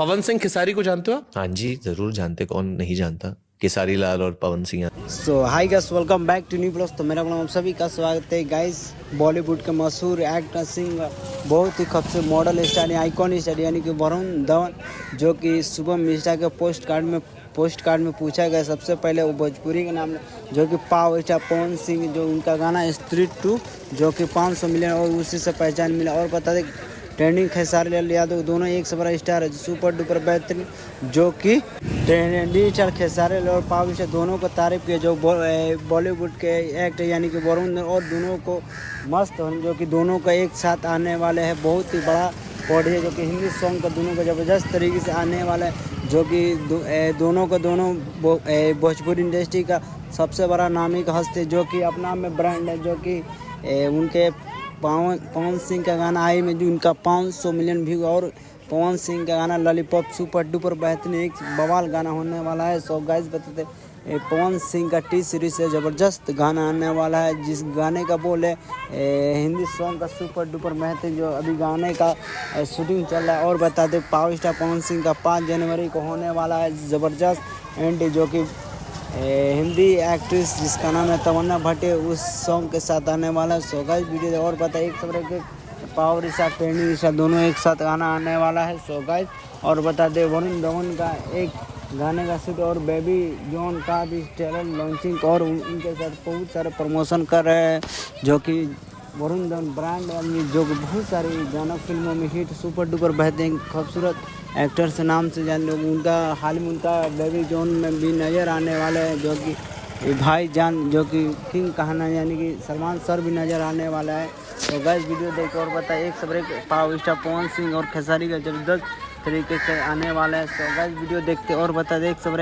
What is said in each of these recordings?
पवन सिंह खेसारी को जानते हो आप? हाँ जी, जरूर जानते, कौन नहीं जानता। केसारी लाल और Pawan Singh. So hi guys, welcome back to new blog. तो मेरा नाम सभी का स्वागत है गाइस। बॉलीवुड के मशहूर एक्टर सिंगर, बहुत ही खूबसूरत मॉडल स्टार आइकॉन स्टार यानी कि वरुण धवन, जो कि शुभम मिश्रा के पोस्ट कार्ड में पूछा गया सबसे पहले वो भोजपुरी के नाम, जो कि पावर स्टार पवन सिंह, जो उनका गाना स्ट्रीट 2 जो कि 500 मिलियन और उसी से पहचान मिला। और बता दें ट्रेंडिंग खेसारी लाल यादव दोनों एक से बड़ा स्टार है, सुपर डुपर बेहतरीन, जो कि ट्रेंडिंग स्टार खेसारी लाल और पावर स्टार दोनों को तारीफ किया, जो बॉलीवुड के एक्टर यानी कि वरुण धवन, और दोनों को मस्त, जो कि दोनों का एक साथ आने वाले हैं। बहुत ही बड़ा बॉडी है, जो कि हिंदी सॉन्ग का दोनों को ज़बरदस्त तरीके से आने वाला है, जो कि दोनों भोजपुरी इंडस्ट्री का सबसे बड़ा नामी का हस्ती, जो कि अपना में ब्रांड है, जो कि उनके पवन सिंह का गाना आई में जो उनका 500 मिलियन व्यू, और पवन सिंह का गाना लॉलीपॉप सुपर डुपर बेहतरीन एक बवाल गाना होने वाला है। सो गाइस बताते पवन सिंह का टी सीरीज से ज़बरदस्त गाना आने वाला है, जिस गाने का बोल है हिंदी सॉन्ग का सुपर डुपर बेहतरीन, जो अभी गाने का शूटिंग चल रहा है। और बता दें पावर स्टार पवन सिंह का 5 जनवरी को होने वाला है ज़बरदस्त एंड, जो कि हिंदी एक्ट्रेस जिसका नाम है तमन्ना भट्टे, उस सॉन्ग के साथ आने वाला है। सो गाइस वीडियो और पता एक सब के पावर स्टार ट्रेंडिंग स्टार दोनों एक साथ गाना आने वाला है। सो गाइस और बता दे वरुण धवन का एक गाने का शूट और बेबी जॉन का भी ट्रेलर लॉन्चिंग, और उनके साथ बहुत सारे प्रमोशन कर रहे हैं, जो कि वरुण धवन ब्रांड आदमी, जो कि बहुत सारी गाना फिल्मों में हिट सुपर डुपर बेहतरीन खूबसूरत एक्टर से नाम से जान लोग, उनका हाल में उनका बेबी जॉन में भी नज़र आने वाले हैं, जो कि भाईजान, जो कि किंग कहना यानी कि सलमान सर भी नज़र आने वाला है। तो गाइस वीडियो देख और बताए एक सब पावर स्टार पवन सिंह और खेसारी का जबरदस्त तरीके से आने वाला है। तो गाइस वीडियो देखते और बता दे एक सब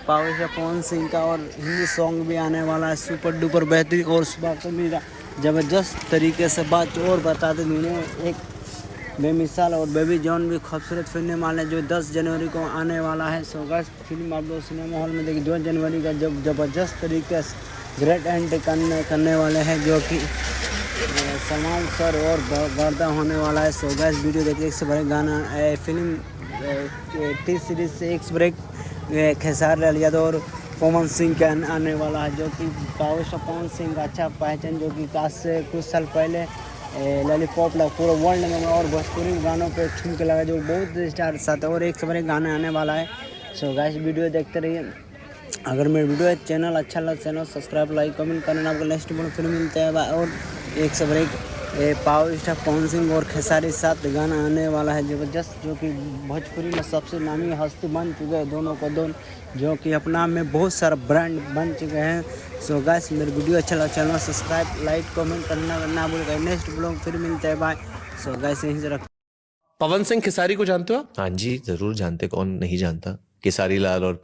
पावर स्टार पवन सिंह का और हिंदी सॉन्ग भी आने वाला है सुपर डुपर बेहतरीन, और सुबह को मेरा ज़बरदस्त तरीके से बात। और बता दें एक बेमिसाल और बेबी जॉन भी खूबसूरत फिल्म वाले जो 10 जनवरी को आने वाला है। सो गाइस फिल्म आप लोग सिनेमा हॉल में देखिए 2 जनवरी का जब ज़बरदस्त तरीके से ग्रेट एंड करने वाले हैं, जो कि सलमान सर और गर्दा होने वाला है। सो गाइस वीडियो देखिए एक से बड़े गाना फिल्म टी सीरीज से एक से बड़े खेसारी लाल यादव और पवन सिंह का आने वाला है, जो कि पावर स्टार पवन सिंह का अच्छा पहचान, जो कि आज से कुछ साल पहले लॉलीपॉप लगा पूरे वर्ल्ड में, और भोजपुरी गानों पे ठुमके लगा, जो बहुत स्टार साथ है, और एक से बड़े गाने आने वाला है। सो गाइस वीडियो देखते रहिए। अगर मेरे वीडियो चैनल अच्छा लगा चैनल सब्सक्राइब लाइक कमेंट करना। आपको नेक्स्ट वीडियो फिर मिलते हैं। और एक से बड़े पावर स्टार पवन सिंह और खेसारी साथ गाना आने वाला है ज़बरदस्त, जो कि भोजपुरी में सबसे नामी हस्ती बन चुके हैं दोनों को दोनों, जो कि अपना में बहुत सारा ब्रांड बन चुके हैं। सो गाइस मेरे वीडियो अच्छा लगा चैनल सब्सक्राइब लाइक कमेंट करना ना भूलिएगा। नेक्स्ट ब्लॉग फिर मिलते हैं, बाय। सो गाइस यहीं से रख। पवन सिंह खेसारी को जानते हो आप? हाँ जी, जरूर जानते, कौन नहीं जानता। केसारी लाल और